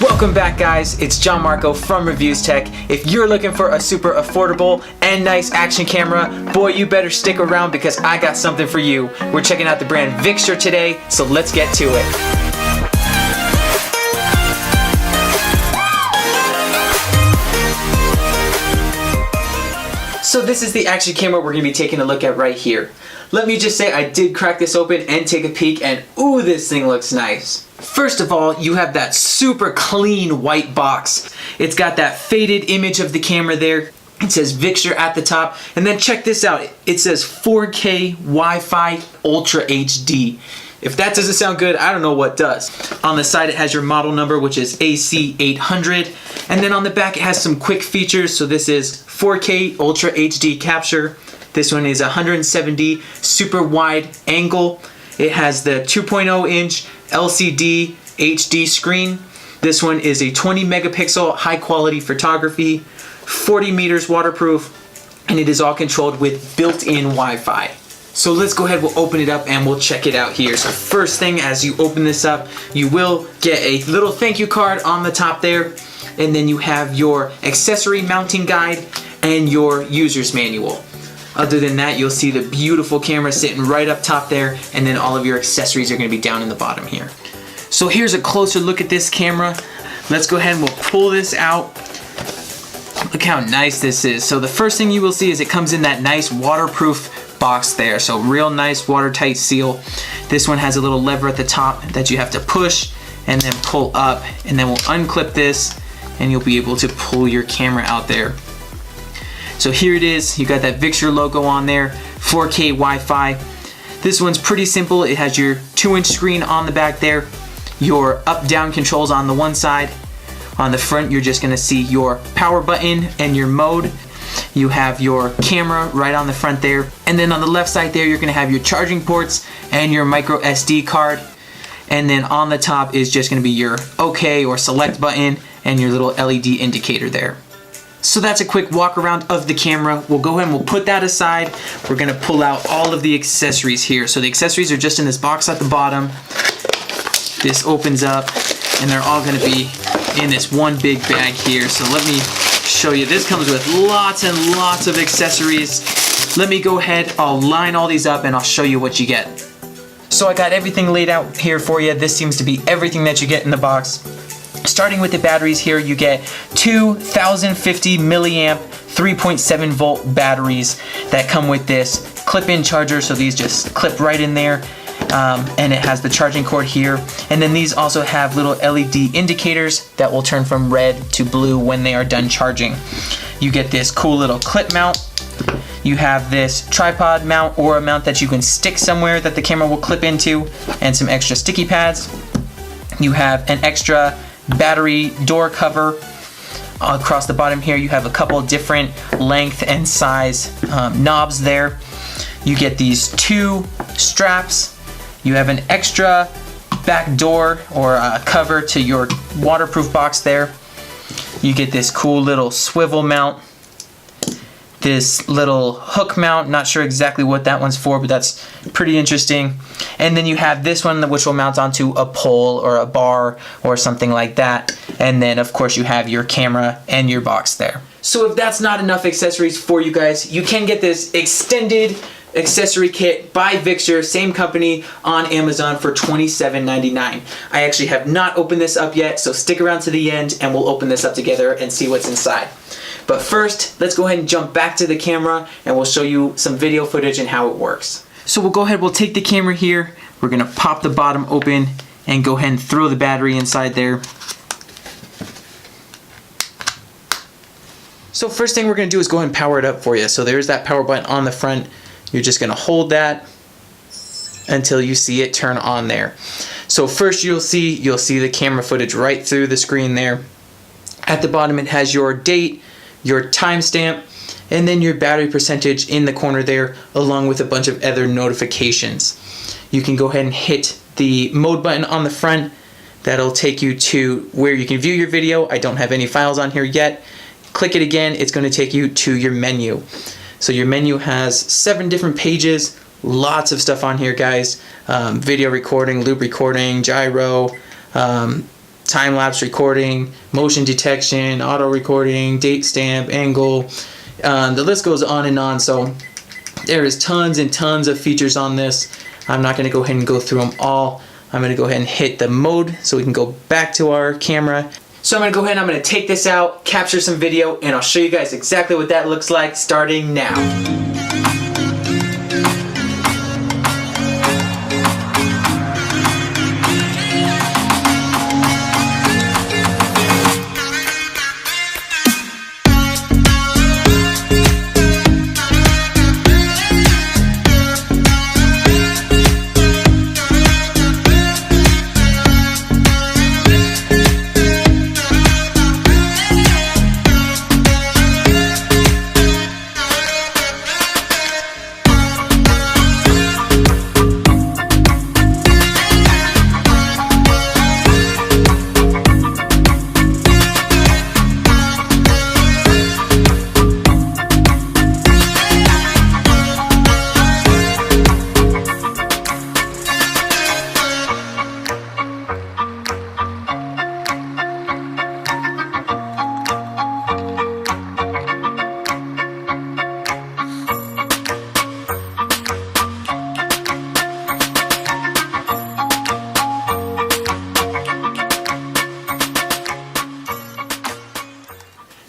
Welcome back, guys. It's jon-marco from ReviewZtec. If you're looking for a super affordable and nice action camera, boy, you better stick around because I got something for you. We're checking out the brand Victure today, so let's get to it. So this is the action camera we're going to be taking a look at right here. Let me just say I did crack this open and take a peek, and ooh, this thing looks nice. First of all, you have that super clean white box. It's got that faded image of the camera there. It says Victure at the top, and then check this out. It says 4K Wi-Fi Ultra HD. If that doesn't sound good, I don't know what does. On the side, it has your model number, which is AC800. And then on the back, it has some quick features. So this is 4K Ultra HD capture. This one is 170 super wide angle. It has the 2.0 inch LCD HD screen. This one is a 20 megapixel high quality photography, 40 meters waterproof, and it is all controlled with built-in Wi-Fi. So let's go ahead, we'll open it up and we'll check it out here. So first thing, as you open this up, you will get a little thank you card on the top there, and then you have your accessory mounting guide and your user's manual. Other than that, you'll see the beautiful camera sitting right up top there, and then all of your accessories are going to be down in the bottom here. So here's a closer look at this camera. Let's go ahead and we'll pull this out. Look how nice this is. So the first thing you will see is it comes in that nice waterproof box there. So real nice watertight seal. This one has a little lever at the top that you have to push and then pull up, and then we'll unclip this and you'll be able to pull your camera out there. So here it is, you got that Victure logo on there, 4K Wi-Fi. This one's pretty simple. It has your 2-inch screen on the back there, your up-down controls on the one side. On the front, you're just gonna see your power button and your mode. You have your camera right on the front there. And then on the left side there, you're gonna have your charging ports and your micro SD card. And then on the top is just gonna be your OK or select button and your little LED indicator there. So that's a quick walk around of the camera. We'll go ahead and we'll put that aside. We're gonna pull out all of the accessories here. So the accessories are just in this box at the bottom. This opens up and they're all gonna be in this one big bag here. So let me show you. This comes with lots and lots of accessories. Let me go ahead, I'll line all these up and I'll show you what you get. So I got everything laid out here for you. This seems to be everything that you get in the box. Starting with the batteries here, you get two 1050 milliamp 3.7 volt batteries that come with this clip-in charger. So these just clip right in there, and it has the charging cord here. And then these also have little LED indicators that will turn from red to blue when they are done charging. You get this cool little clip mount. You have this tripod mount or a mount that you can stick somewhere that the camera will clip into, and some extra sticky pads. You have an extra battery door cover. Across the bottom here you have a couple different length and size knobs there. You get these two straps. You have an extra back door or cover to your waterproof box there. You get this cool little swivel mount, this little hook mount, not sure exactly what that one's for, but that's pretty interesting. And then you have this one which will mount onto a pole or a bar or something like that. And then of course you have your camera and your box there. So if that's not enough accessories for you guys, you can get this extended accessory kit by Victure, same company, on Amazon for $27.99. I actually have not opened this up yet, so stick around to the end and we'll open this up together and see what's inside. But first, let's go ahead and jump back to the camera and we'll show you some video footage and how it works. So we'll go ahead, we'll take the camera here, we're gonna pop the bottom open and go ahead and throw the battery inside there. So first thing we're gonna do is go ahead and power it up for you. So there's that power button on the front. You're just gonna hold that until you see it turn on there. So first you'll see the camera footage right through the screen there. At the bottom it has your date, your timestamp, and then your battery percentage in the corner there, along with a bunch of other notifications. You can go ahead and hit the mode button on the front. That'll take you to where you can view your video. I don't have any files on here yet. Click it again, it's going to take you to your menu. So your menu has 7 different pages, lots of stuff on here, guys. Video recording, loop recording, gyro, time-lapse recording, motion detection, auto recording, date stamp, angle. The list goes on and on. So there is tons and tons of features on this. I'm not going to go ahead and go through them all. I'm going to go ahead and hit the mode so we can go back to our camera. So I'm going to go ahead and I'm going to take this out, capture some video, and I'll show you guys exactly what that looks like starting now.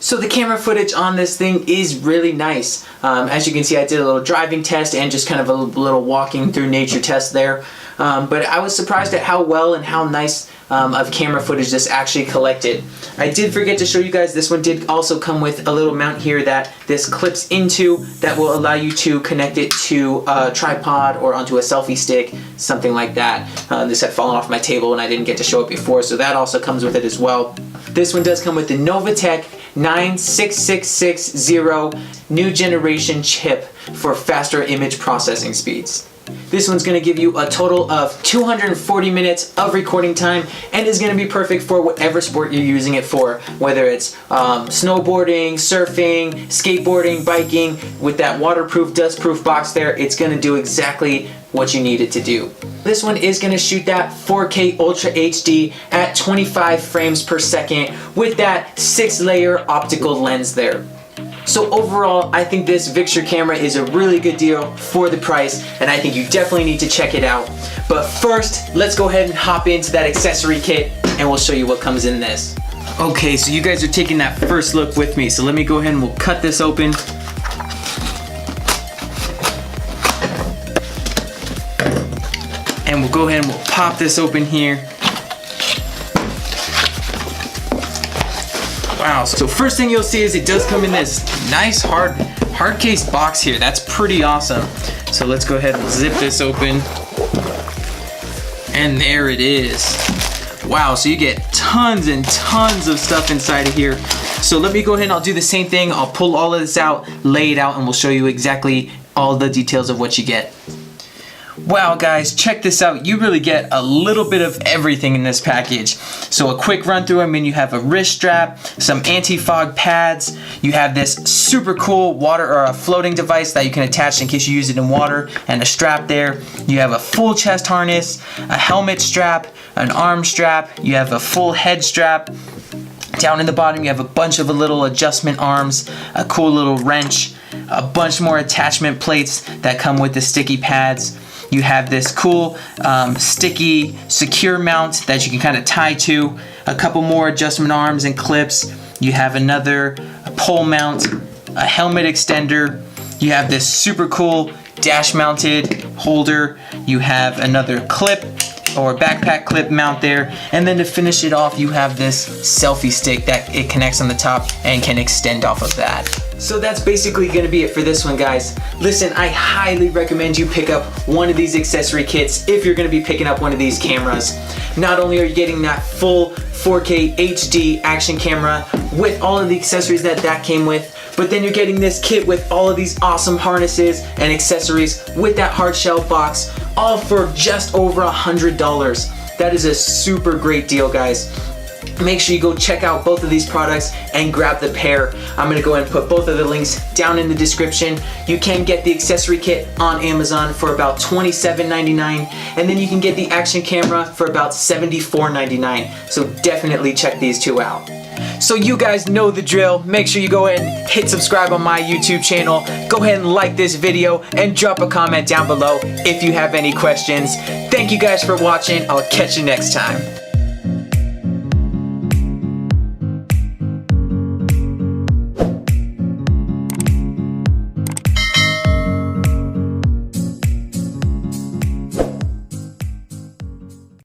So the camera footage on this thing is really nice. As you can see, I did a little driving test and just kind of a little walking through nature test there. But I was surprised at how well and how nice of camera footage this actually collected. I did forget to show you guys, this one did also come with a little mount here that this clips into that will allow you to connect it to a tripod or onto a selfie stick, something like that. This had fallen off my table and I didn't get to show it before, so that also comes with it as well. This one does come with the Novatech 96660 new generation chip for faster image processing speeds. This one's going to give you a total of 240 minutes of recording time and is going to be perfect for whatever sport you're using it for, whether it's snowboarding, surfing, skateboarding, biking. With that waterproof, dustproof box there, it's going to do exactly what you need it to do. This one is going to shoot that 4K Ultra HD at 25 frames per second with that 6-layer optical lens there. So overall, I think this Victure camera is a really good deal for the price, and I think you definitely need to check it out. But first, let's go ahead and hop into that accessory kit and we'll show you what comes in this. Okay, so you guys are taking that first look with me, so let me go ahead and we'll cut this open. And we'll go ahead and we'll pop this open here. Wow, so first thing you'll see is it does come in this nice hard case box here. That's pretty awesome. So let's go ahead and zip this open. And there it is. Wow, so you get tons and tons of stuff inside of here. So let me go ahead and I'll do the same thing. I'll pull all of this out, lay it out, and we'll show you exactly all the details of what you get. Wow guys, check this out. You really get a little bit of everything in this package. So a quick run through, I mean, you have a wrist strap, some anti-fog pads, you have this super cool water or a floating device that you can attach in case you use it in water, and a strap there. You have a full chest harness, a helmet strap, an arm strap, you have a full head strap. Down in the bottom you have a bunch of little adjustment arms, a cool little wrench, a bunch more attachment plates that come with the sticky pads. You have this cool sticky secure mount that you can kind of tie to, a couple more adjustment arms and clips. You have another pole mount, a helmet extender. You have this super cool dash mounted holder. You have another clip or backpack clip mount there, and then to finish it off you have this selfie stick that it connects on the top and can extend off of that. So that's basically going to be it for this one, guys. Listen, I highly recommend you pick up one of these accessory kits if you're going to be picking up one of these cameras. Not only are you getting that full 4K HD action camera with all of the accessories that came with, but then you're getting this kit with all of these awesome harnesses and accessories with that hard shell box, all for just over $100. That is a super great deal, guys. make sure you go check out both of these products and grab the pair. I'm gonna go ahead and put both of the links down in the description. You can get the accessory kit on Amazon for about $27.99, and then you can get the action camera for about $74.99. So definitely check these two out. So you guys know the drill. Make sure you go ahead and hit subscribe on my YouTube channel. Go ahead and like this video and drop a comment down below if you have any questions. Thank you guys for watching. I'll catch you next time.